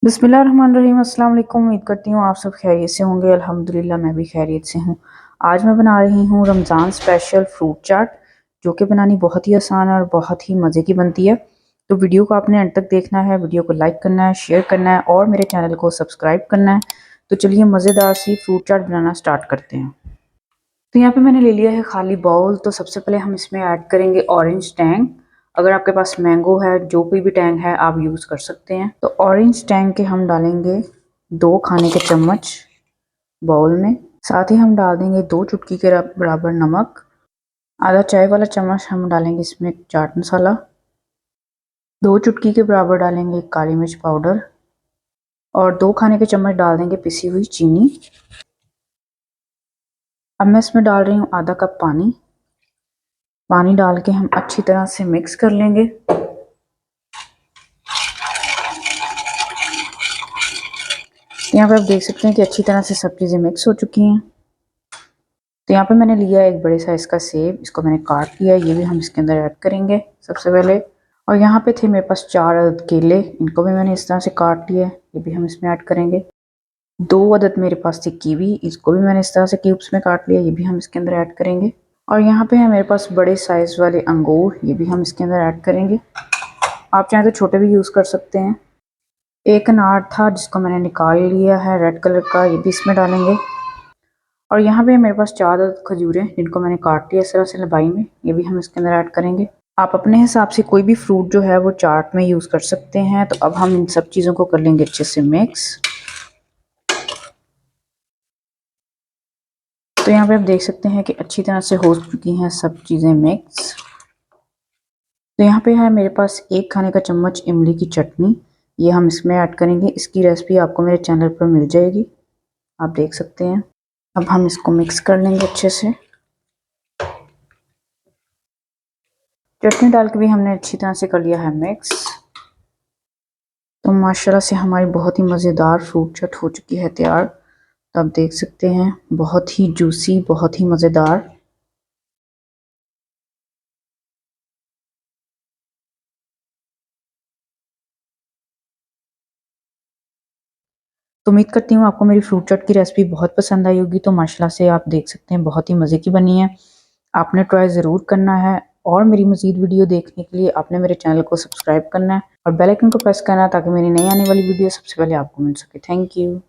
बिस्मिल्लाहिर्रहमानिर्रहीम। अस्सलाम वालेकुम। उम्मीद करती हूँ आप सब खैरियत से होंगे। अल्हम्दुलिल्लाह मैं भी खैरियत से हूँ। आज मैं बना रही हूँ रमज़ान स्पेशल फ्रूट चाट, जो कि बनानी बहुत ही आसान है और बहुत ही मज़े की बनती है। तो वीडियो को आपने अंत तक देखना है, वीडियो को लाइक करना है, शेयर करना है और मेरे चैनल को सब्सक्राइब करना है। तो चलिए मज़ेदार सी फ्रूट चाट बनाना स्टार्ट करते हैं। तो यहाँ पे मैंने ले लिया है खाली बाउल। तो सबसे पहले हम इसमें ऐड करेंगे ऑरेंज टैंग। अगर आपके पास मैंगो है, जो कोई भी टैंग है आप यूज़ कर सकते हैं। तो ऑरेंज टैंग के हम डालेंगे 2 खाने के चम्मच बाउल में। साथ ही हम डाल देंगे 2 चुटकी के बराबर नमक। आधा चाय वाला चम्मच हम डालेंगे इसमें चाट मसाला। 2 चुटकी के बराबर डालेंगे काली मिर्च पाउडर और 2 खाने के चम्मच डाल देंगे पिसी हुई चीनी। अब मैं इसमें डाल रही हूँ आधा कप पानी। पानी डाल के हम अच्छी तरह से मिक्स कर लेंगे। यहाँ पे आप देख सकते हैं कि अच्छी तरह से सब चीज़ें मिक्स हो चुकी हैं। तो यहाँ पे मैंने लिया एक बड़े साइज़ का सेब, इसको मैंने काट लिया, ये भी हम इसके अंदर ऐड करेंगे सबसे पहले। और यहाँ पे थे मेरे पास 4 अदद केले, इनको भी मैंने इस तरह से काट लिया, ये भी हम इसमें ऐड करेंगे। 2 अदद मेरे पास थी कीवी, इसको भी मैंने इस तरह से क्यूब्स में काट लिया, ये भी हम इसके अंदर ऐड करेंगे। और यहाँ पे है मेरे पास बड़े साइज़ वाले अंगूर, ये भी हम इसके अंदर ऐड करेंगे। आप चाहें तो छोटे भी यूज़ कर सकते हैं। एक अनार था जिसको मैंने निकाल लिया है रेड कलर का, ये भी इसमें डालेंगे। और यहाँ पे मेरे पास 4 अदद खजूरें, जिनको मैंने काट लिया इस तरह से लंबाई में, ये भी हम इसके अंदर ऐड करेंगे। आप अपने हिसाब से कोई भी फ्रूट जो है वो चाट में यूज़ कर सकते हैं। तो अब हम इन सब चीज़ों को कर लेंगे अच्छे से मिक्स। तो यहाँ पे आप देख सकते हैं कि अच्छी तरह से हो चुकी हैं सब चीज़ें मिक्स। तो यहाँ पे है मेरे पास 1 खाने का चम्मच इमली की चटनी, ये हम इसमें ऐड करेंगे। इसकी रेसिपी आपको मेरे चैनल पर मिल जाएगी, आप देख सकते हैं। अब हम इसको मिक्स कर लेंगे अच्छे से। चटनी डाल के भी हमने अच्छी तरह से कर लिया है मिक्स। तो माशाल्लाह से हमारी बहुत ही मज़ेदार फ्रूट चाट हो चुकी है तैयार। तो आप देख सकते हैं बहुत ही जूसी, बहुत ही मज़ेदार। तो उम्मीद करती हूँ आपको मेरी फ्रूट चाट की रेसिपी बहुत पसंद आई होगी। तो माशाल्लाह से आप देख सकते हैं बहुत ही मज़े की बनी है। आपने ट्राई ज़रूर करना है और मेरी मज़ीद वीडियो देखने के लिए आपने मेरे चैनल को सब्सक्राइब करना है और बेल आइकन को प्रेस करना है ताकि मेरी नई आने वाली वीडियो सबसे पहले आपको मिल सके। Thank you.